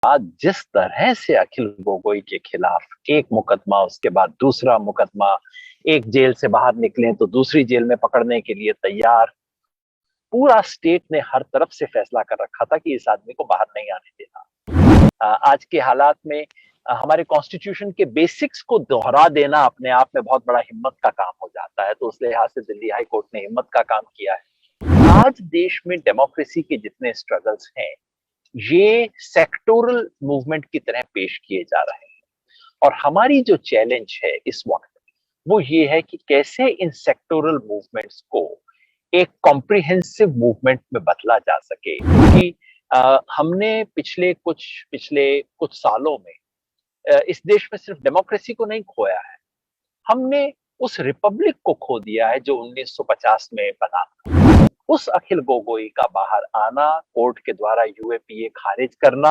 बाद जिस तरह से अखिल गोगोई के खिलाफ एक मुकदमा उसके बाद दूसरा मुकदमा, एक जेल से बाहर निकले तो दूसरी जेल में पकड़ने के लिए तैयार, पूरा स्टेट ने हर तरफ से फैसला कर रखा था कि इस आदमी को बाहर नहीं आने देना। आज के हालात में हमारे कॉन्स्टिट्यूशन के बेसिक्स को दोहरा देना अपने आप में बहुत बड़ा हिम्मत का काम हो जाता है, तो उस लिहाज से दिल्ली हाई कोर्ट ने हिम्मत का काम किया है। आज देश में डेमोक्रेसी के जितने स्ट्रगल्स हैं, ये सेक्टोरल मूवमेंट की तरह पेश किए जा रहे हैं, और हमारी जो चैलेंज है इस वक्त वो ये है कि कैसे इन सेक्टोरल मूवमेंट्स को एक कॉम्प्रिहेंसिव मूवमेंट में बदला जा सके, क्योंकि हमने पिछले कुछ सालों में इस देश में सिर्फ डेमोक्रेसी को नहीं खोया है, हमने उस रिपब्लिक को खो दिया है जो 1950 में बना था। उस अखिल गोगोई का बाहर आना, कोर्ट के द्वारा यूएपीए खारिज करना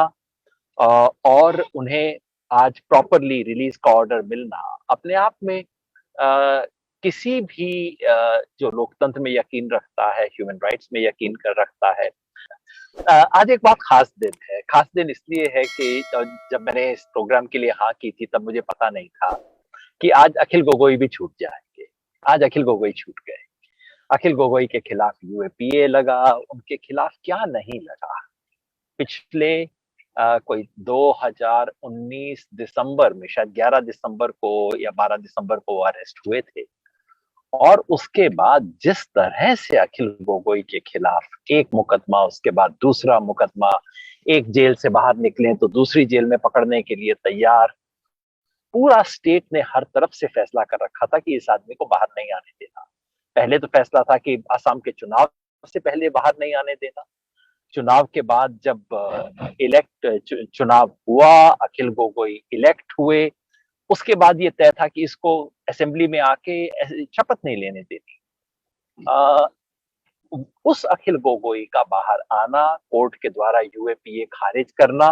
और उन्हें आज प्रॉपरली रिलीज का ऑर्डर मिलना अपने आप में किसी भी जो लोकतंत्र में यकीन रखता है, ह्यूमन राइट्स में यकीन कर रखता है। आज एक बहुत खास दिन है। खास दिन इसलिए है कि जब मैंने इस प्रोग्राम के लिए हाँ की थी तब मुझे पता नहीं था कि आज अखिल गोगोई भी छूट जाएंगे। आज अखिल गोगोई छूट गए। अखिल गोगोई के खिलाफ यूएपीए लगा, उनके खिलाफ क्या नहीं लगा। पिछले कोई 2019 दिसंबर में, शायद 11 दिसंबर को या 12 दिसंबर को वो अरेस्ट हुए थे, और उसके बाद जिस तरह से अखिल गोगोई के खिलाफ एक मुकदमा उसके बाद दूसरा मुकदमा, एक जेल से बाहर निकले तो दूसरी जेल में पकड़ने के लिए तैयार, पूरा स्टेट ने हर तरफ से फैसला कर रखा था कि इस आदमी को बाहर नहीं आने देना। पहले तो फैसला था कि असम के चुनाव से पहले बाहर नहीं आने देना। चुनाव के बाद जब चुनाव हुआ, अखिल गोगोई इलेक्ट हुए, उसके बाद ये तय था कि इसको असेंबली में आके शपथ नहीं लेने देनी। उस अखिल गोगोई का बाहर आना, कोर्ट के द्वारा यूएपीए खारिज करना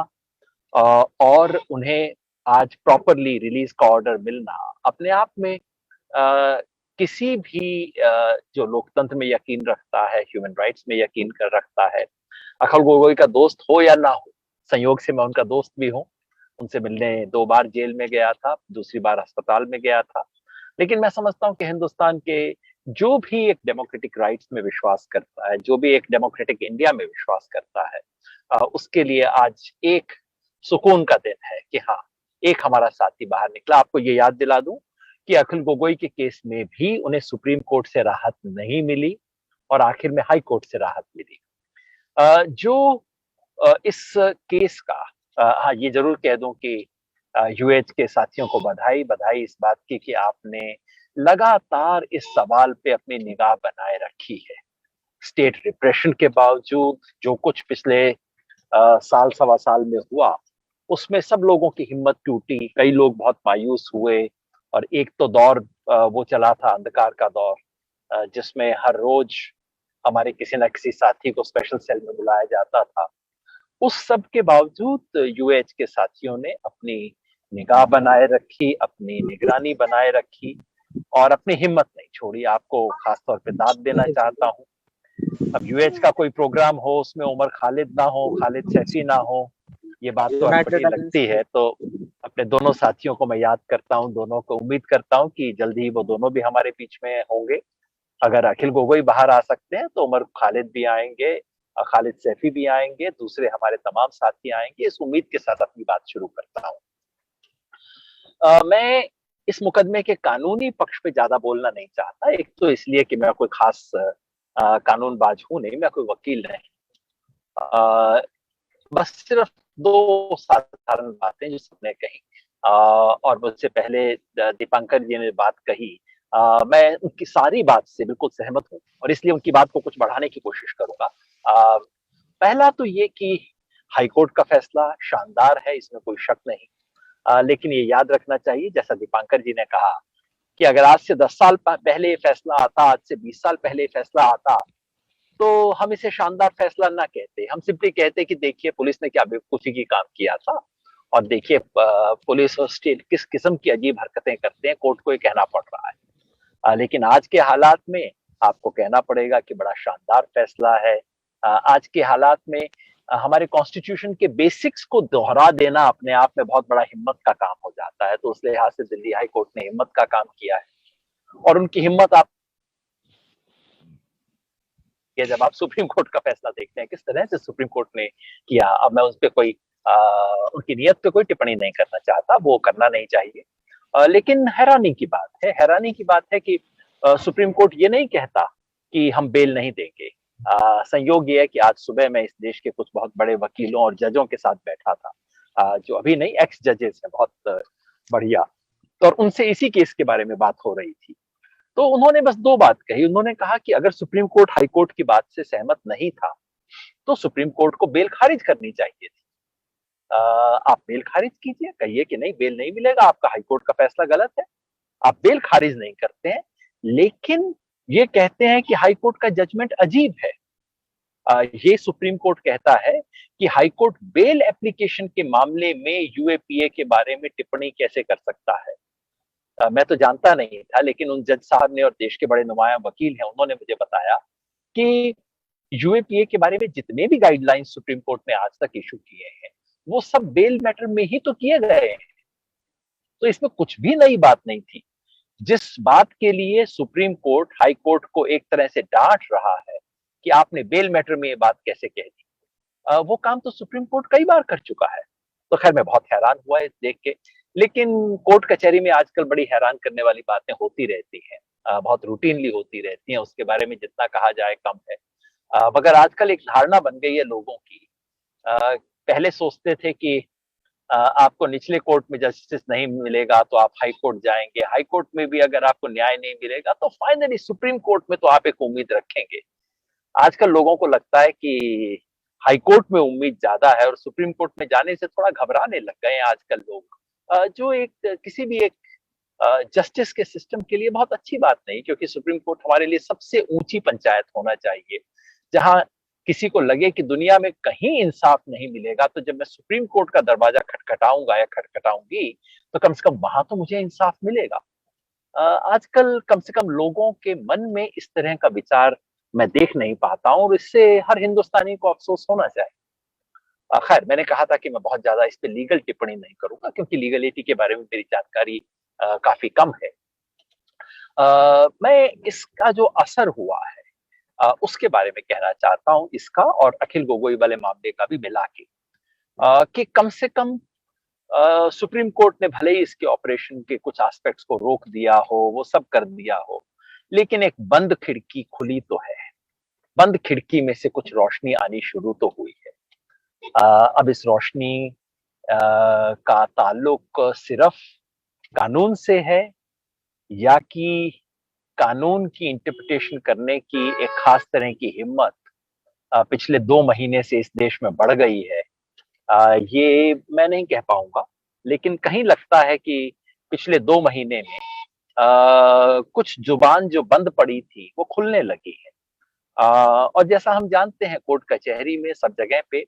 और उन्हें आज प्रॉपरली रिलीज का ऑर्डर मिलना अपने आप में किसी भी जो लोकतंत्र में यकीन रखता है, ह्यूमन राइट्स में यकीन कर रखता है, अखिल गोगोई का दोस्त हो या ना हो, संयोग से मैं उनका दोस्त भी हूँ, उनसे मिलने 2 बार जेल में गया था, दूसरी बार अस्पताल में गया था। लेकिन मैं समझता हूँ कि हिंदुस्तान के जो भी एक डेमोक्रेटिक राइट्स में विश्वास करता है, जो भी एक डेमोक्रेटिक इंडिया में विश्वास करता है, उसके लिए आज एक सुकून का दिन है कि हाँ, एक हमारा साथी बाहर निकला। आपको ये याद दिला दूं कि अखिल गोगोई के केस में भी उन्हें सुप्रीम कोर्ट से राहत नहीं मिली और आखिर में हाई कोर्ट से राहत मिली। जो इस केस का हाँ, ये जरूर कह दूं कि यूएच के साथियों को बधाई बधाई इस बात की कि आपने लगातार इस सवाल पे अपनी निगाह बनाए रखी है। स्टेट रिप्रेशन के बावजूद जो कुछ पिछले साल सवा साल में हुआ, उसमें सब लोगों की हिम्मत टूटी, कई लोग बहुत मायूस हुए, और एक तो दौर वो चला था अंधकार का दौर, जिसमें हर रोज हमारे किसी न किसी साथी को स्पेशल सेल में बुलाया जाता था। उस सब के बावजूद यूएच के साथियों ने अपनी निगाह बनाए रखी, अपनी निगरानी बनाए रखी और अपनी हिम्मत नहीं छोड़ी। आपको खासतौर पे दाद देना चाहता हूँ। अब यूएच का कोई प्रोग्राम हो, उसमें उमर खालिद ना हो, खालिद सैफी ना हो, ये बात तो अटपटी लगती है। तो अपने दोनों साथियों को मैं याद करता हूँ, दोनों को उम्मीद करता हूँ कि जल्दी ही वो दोनों भी हमारे बीच में होंगे। अगर अखिल गोगोई बाहर आ सकते हैं तो उमर खालिद भी आएंगे, खालिद सैफी भी आएंगे, दूसरे हमारे तमाम साथी आएंगे। इस उम्मीद के साथ अपनी बात शुरू करता हूँ। मैं इस मुकदमे के कानूनी पक्ष पे ज्यादा बोलना नहीं चाहता। एक तो इसलिए कि मैं कोई खास कानूनबाज हूं नहीं, मैं कोई वकील नहीं। बस सिर्फ 2 साधारण बातें जो सबने कही, और मुझसे पहले दीपांकर जी ने बात कही, मैं उनकी सारी बात से बिल्कुल सहमत हूँ और इसलिए उनकी बात को कुछ बढ़ाने की कोशिश करूंगा। पहला तो ये कि हाईकोर्ट का फैसला शानदार है, इसमें कोई शक नहीं। लेकिन ये याद रखना चाहिए, जैसा दीपांकर जी ने कहा, कि अगर आज से 10 साल पहले फैसला आता, आज से 20 साल पहले फैसला आता, तो हम इसे शानदार फैसला ना कहते, हम सिंपली कहते कि देखिए पुलिस ने क्या बेवकूफी की काम किया था, और देखिए पुलिस और स्टेट किस किस्म की अजीब हरकतें करते हैं, कोर्ट को ये कहना पड़ रहा है। लेकिन आज के हालात में आपको कहना पड़ेगा कि बड़ा शानदार फैसला है। आज के हालात में हमारे कॉन्स्टिट्यूशन के बेसिक्स को दोहरा देना अपने आप में बहुत बड़ा हिम्मत का काम हो जाता है। तो उस लिहाज से दिल्ली हाई कोर्ट ने हिम्मत का काम किया है, और उनकी हिम्मत आप जब आप सुप्रीम कोर्ट का फैसला देखते हैं किस तरह से सुप्रीम कोर्ट ने किया। अब मैं उस पर कोई उनकी नियत पे कोई टिप्पणी नहीं करना चाहता, वो करना नहीं चाहिए। लेकिन हैरानी की बात है कि सुप्रीम कोर्ट ये नहीं कहता कि हम बेल नहीं देंगे। संयोग ये है कि आज सुबह मैं इस देश के कुछ बहुत बड़े वकीलों और जजों के साथ बैठा था, जो अभी नहीं, एक्स जजेस हैं, बहुत बढ़िया, और उनसे इसी केस के बारे में बात हो रही थी। तो उन्होंने बस दो बात कही। उन्होंने कहा कि अगर सुप्रीम कोर्ट हाई कोर्ट की बात से सहमत नहीं था तो सुप्रीम कोर्ट को बेल खारिज करनी चाहिए थी। आप बेल खारिज कीजिए, कहिए कि नहीं, बेल नहीं मिलेगा, आपका हाई कोर्ट का फैसला गलत है। आप बेल खारिज नहीं करते हैं, लेकिन ये कहते हैं कि हाई कोर्ट का जजमेंट अजीब है। ये सुप्रीम कोर्ट कहता है कि हाई कोर्ट बेल एप्लीकेशन के मामले में यूएपीए के बारे में टिप्पणी कैसे कर सकता है। मैं तो जानता नहीं था, लेकिन उन जज साहब ने, और देश के बड़े नुमाया वकील हैं, उन्होंने मुझे बताया कि यूएपीए के बारे में जितने भी गाइडलाइंस सुप्रीम कोर्ट ने आज तक इशू किए हैं, वो सब बेल मैटर में ही तो किए गए हैं। तो इसमें कुछ भी नई बात नहीं थी। जिस बात के लिए सुप्रीम कोर्ट हाई कोर्ट को एक तरह से डांट रहा है कि आपने बेल मैटर में ये बात कैसे कह दी, वो काम तो सुप्रीम कोर्ट कई बार कर चुका है। तो खैर, मैं बहुत हैरान हुआ इस देख के। लेकिन कोर्ट कचहरी में आजकल बड़ी हैरान करने वाली बातें होती रहती हैं, बहुत रूटीनली होती रहती हैं, उसके बारे में जितना कहा जाए कम है। मगर आजकल एक धारणा बन गई है लोगों की। पहले सोचते थे कि आपको निचले कोर्ट में जस्टिस नहीं मिलेगा तो आप हाई कोर्ट जाएंगे, हाई कोर्ट में भी अगर आपको न्याय नहीं मिलेगा तो फाइनली सुप्रीम कोर्ट में तो आप एक उम्मीद रखेंगे। आजकल लोगों को लगता है कि हाई कोर्ट में उम्मीद ज्यादा है, और सुप्रीम कोर्ट में जाने से थोड़ा घबराने लग गए हैं आजकल लोग, जो एक किसी भी एक जस्टिस के सिस्टम के लिए बहुत अच्छी बात नहीं, क्योंकि सुप्रीम कोर्ट हमारे लिए सबसे ऊंची पंचायत होना चाहिए। जहां किसी को लगे कि दुनिया में कहीं इंसाफ नहीं मिलेगा, तो जब मैं सुप्रीम कोर्ट का दरवाजा खटखटाऊंगा या खटखटाऊंगी, तो कम से कम वहां तो मुझे इंसाफ मिलेगा। आजकल कम से कम लोगों के मन में इस तरह का विचार मैं देख नहीं पाता हूँ, और इससे हर हिंदुस्तानी को अफसोस होना चाहिए। खैर, मैंने कहा था कि मैं बहुत ज्यादा इस पे लीगल टिप्पणी नहीं करूंगा, क्योंकि लीगलिटी के बारे में मेरी जानकारी काफी कम है। मैं इसका जो असर हुआ है उसके बारे में कहना चाहता हूं, इसका और अखिल गोगोई वाले मामले का भी मिला के, कि कम से कम सुप्रीम कोर्ट ने भले ही इसके ऑपरेशन के कुछ एस्पेक्ट्स को रोक दिया हो, वो सब कर दिया हो, लेकिन एक बंद खिड़की खुली तो है। बंद खिड़की में से कुछ रोशनी आनी शुरू तो हुई है। अब इस रोशनी का ताल्लुक सिर्फ कानून से है, या कि कानून की इंटरप्रिटेशन करने की एक खास तरह की हिम्मत पिछले 2 महीने से इस देश में बढ़ गई है, ये मैं नहीं कह पाऊंगा। लेकिन कहीं लगता है कि पिछले 2 महीने में कुछ जुबान जो बंद पड़ी थी वो खुलने लगी है। और जैसा हम जानते हैं, कोर्ट कचहरी में सब जगह पे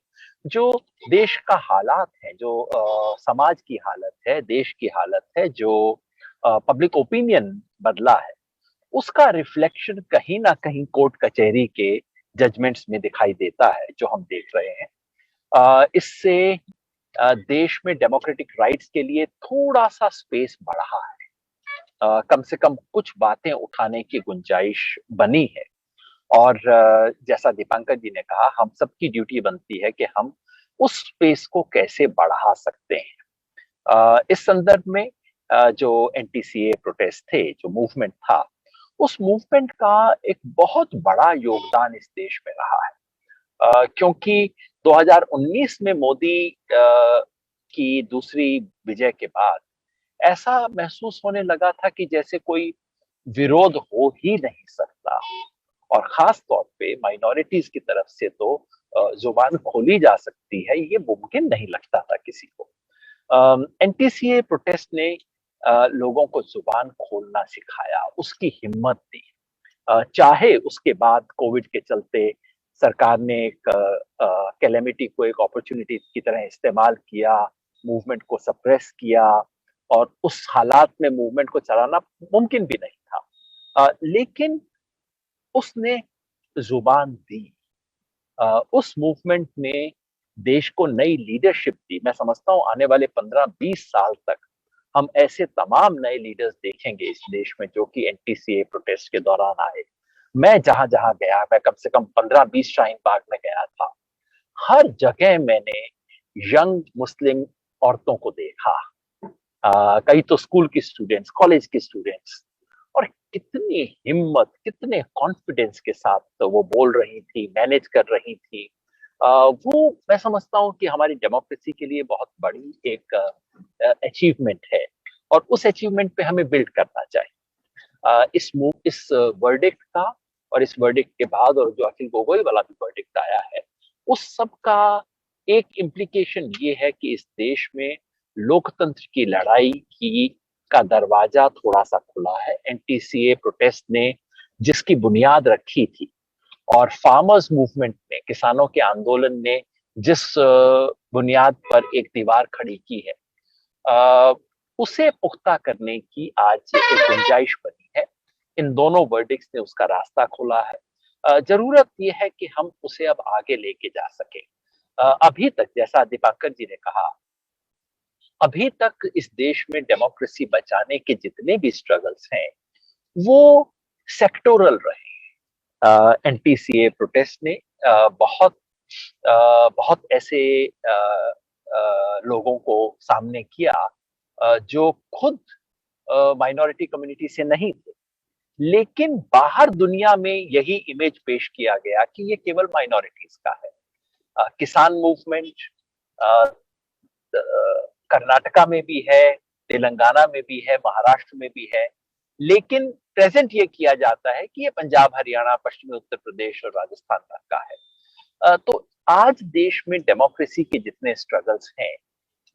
जो देश का हालात है, जो समाज की हालत है, देश की हालत है, जो पब्लिक ओपिनियन बदला है, उसका रिफ्लेक्शन कहीं ना कहीं कोर्ट कचहरी के जजमेंट्स में दिखाई देता है, जो हम देख रहे हैं। इससे देश में डेमोक्रेटिक राइट्स के लिए थोड़ा सा स्पेस बढ़ा है। कम से कम कुछ बातें उठाने की गुंजाइश बनी है। और जैसा दीपांकर जी ने कहा, हम सबकी ड्यूटी बनती है कि हम उस स्पेस को कैसे बढ़ा सकते हैं। इस संदर्भ में जो एनटीसीए प्रोटेस्ट थे, जो मूवमेंट था, उस मूवमेंट का एक बहुत बड़ा योगदान इस देश में रहा है। क्योंकि 2019 में मोदी की दूसरी विजय के बाद ऐसा महसूस होने लगा था कि जैसे कोई विरोध हो ही नहीं सकता, और खास तौर पे माइनॉरिटीज की तरफ से तो जुबान खोली जा सकती है, ये मुमकिन नहीं लगता था किसी को। एनटीसीए प्रोटेस्ट ने लोगों को जुबान खोलना सिखाया, उसकी हिम्मत दी। चाहे उसके बाद कोविड के चलते सरकार ने एक कैलेमिटी को एक अपॉर्चुनिटी की तरह इस्तेमाल किया, मूवमेंट को सप्रेस किया, और उस हालात में मूवमेंट को चलाना मुमकिन भी नहीं था। लेकिन उसने जुबान दी। उस मूवमेंट ने देश को नई लीडरशिप दी। मैं समझता हूं आने वाले 15-20 साल तक हम ऐसे तमाम नए लीडर्स देखेंगे इस देश में जो कि एनटीसीए प्रोटेस्ट के दौरान आए। मैं जहां जहां गया, मैं कम से कम 15-20 शाहीन बाग में गया था, हर जगह मैंने यंग मुस्लिम औरतों को देखा। कई तो स्कूल की स्टूडेंट्स, कॉलेज की स्टूडेंट्स, और कितनी हिम्मत, कितने कॉन्फिडेंस के साथ तो वो बोल रही थी, मैनेज कर रही थी। वो मैं समझता हूँ कि हमारी डेमोक्रेसी के लिए बहुत बड़ी एक अचीवमेंट है, और उस अचीवमेंट पे हमें बिल्ड करना चाहिए। इस वर्डिक्ट का, और इस वर्डिक्ट के बाद और जो अखिल गोगोई वाला भी वर्डिक्ट आया है, उस सब का एक इम्प्लीकेशन ये है कि इस देश में लोकतंत्र की लड़ाई की का दरवाजा थोड़ा सा खुला है। एनटीसीए प्रोटेस्ट ने जिसकी बुनियाद रखी थी, और फार्मर्स मूवमेंट ने, किसानों के आंदोलन ने जिस बुनियाद पर एक दीवार खड़ी की है, उसे पुख्ता करने की आज एक गुंजाइश बनी है। इन दोनों वर्डिक्ट्स ने उसका रास्ता खोला है। जरूरत यह है कि हम उसे अब आगे लेके जा सके। अभी तक, जैसा दीपांकर जी ने कहा, अभी तक इस देश में डेमोक्रेसी बचाने के जितने भी स्ट्रगल्स हैं वो सेक्टोरल रहे। एनटीसीए प्रोटेस्ट ने बहुत बहुत ऐसे लोगों को सामने किया जो खुद माइनॉरिटी कम्युनिटी से नहीं थे, लेकिन बाहर दुनिया में यही इमेज पेश किया गया कि ये केवल माइनॉरिटीज का है। किसान मूवमेंट कर्नाटका में भी है, तेलंगाना में भी है, महाराष्ट्र में भी है, लेकिन प्रेजेंट ये किया जाता है कि ये पंजाब, हरियाणा, पश्चिमी उत्तर प्रदेश और राजस्थान तक का है। तो आज देश में डेमोक्रेसी के जितने स्ट्रगल्स हैं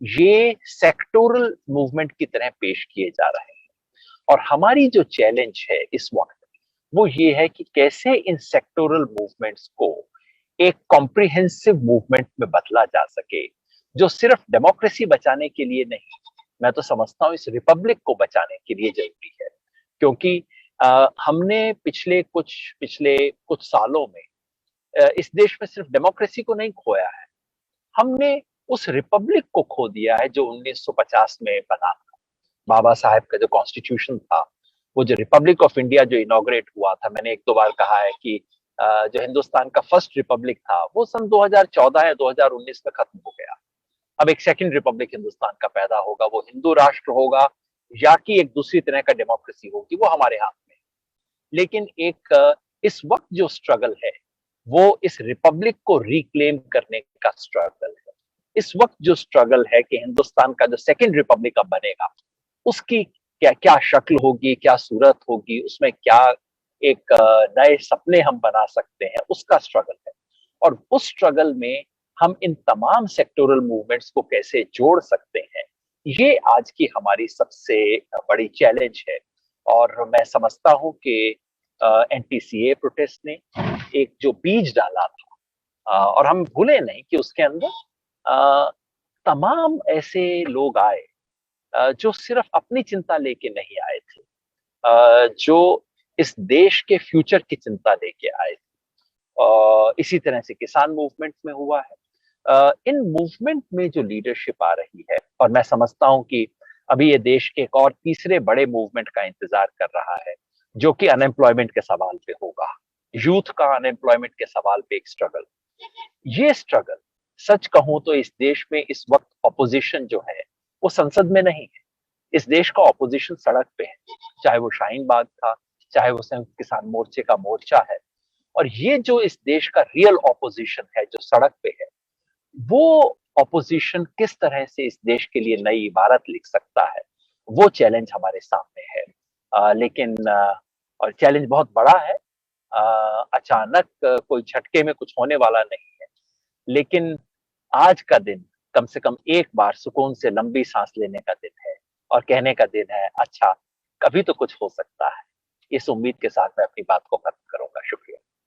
ये सेक्टोरल मूवमेंट की तरह पेश किए जा रहे हैं, और हमारी जो चैलेंज है इस वक्त वो ये है कि कैसे इन सेक्टोरल मूवमेंट्स को एक कॉम्प्रिहेंसिव मूवमेंट में बदला जा सके, जो सिर्फ डेमोक्रेसी बचाने के लिए नहीं, मैं तो समझता हूं इस रिपब्लिक को बचाने के लिए जरूरी है। क्योंकि हमने पिछले कुछ सालों में इस देश में सिर्फ डेमोक्रेसी को नहीं खोया है, हमने उस रिपब्लिक को खो दिया है जो 1950 में बना था। बाबा साहेब का जो कॉन्स्टिट्यूशन था, वो जो रिपब्लिक ऑफ इंडिया जो इनॉग्रेट हुआ था, मैंने एक दो बार कहा है कि जो हिंदुस्तान का फर्स्ट रिपब्लिक था वो सन 2014 या 2019 में खत्म हो गया। अब एक सेकंड रिपब्लिक हिंदुस्तान का पैदा होगा, वो हिंदू राष्ट्र होगा या कि एक दूसरी तरह का डेमोक्रेसी होगी, वो हमारे हाथ में। लेकिन इस वक्त जो स्ट्रगल है वो इस रिपब्लिक को रिक्लेम करने का स्ट्रगल है। इस वक्त जो स्ट्रगल है कि हिंदुस्तान का जो सेकंड रिपब्लिक अब बनेगा उसकी क्या क्या शक्ल होगी, क्या सूरत होगी, उसमें क्या एक नए सपने हम बना सकते हैं, उसका स्ट्रगल है। और उस स्ट्रगल में हम इन तमाम सेक्टोरल मूवमेंट्स को कैसे जोड़ सकते हैं, ये आज की हमारी सबसे बड़ी चैलेंज है। और मैं समझता हूं कि एनटीसीए प्रोटेस्ट ने एक जो बीज डाला था, और हम भूले नहीं कि उसके अंदर तमाम ऐसे लोग आए जो सिर्फ अपनी चिंता लेके नहीं आए थे, जो इस देश के फ्यूचर की चिंता लेके आए थे। इसी तरह से किसान मूवमेंट में हुआ है। इन मूवमेंट में जो लीडरशिप आ रही है, और मैं समझता हूं कि अभी ये देश एक और तीसरे बड़े मूवमेंट का इंतजार कर रहा है जो कि अनएम्प्लॉयमेंट के सवाल पे होगा। यूथ का अनएम्प्लॉयमेंट के सवाल पे एक स्ट्रगल, ये स्ट्रगल सच कहूं तो इस देश में इस वक्त ऑपोजिशन जो है वो संसद में नहीं है। इस देश का ऑपोजिशन सड़क पे है, चाहे वो शाहीन बाग था, चाहे वो संयुक्त किसान मोर्चे का मोर्चा है। और ये जो इस देश का रियल ऑपोजिशन है जो सड़क पे है, वो ऑपोजिशन किस तरह से इस देश के लिए नई इबारत लिख सकता है, वो चैलेंज हमारे सामने है। लेकिन और चैलेंज बहुत बड़ा है। अचानक कोई झटके में कुछ होने वाला नहीं है, लेकिन आज का दिन कम से कम एक बार सुकून से लंबी सांस लेने का दिन है और कहने का दिन है, अच्छा कभी तो कुछ हो सकता है। इस उम्मीद के साथ मैं अपनी बात को खत्म करूंगा। शुक्रिया।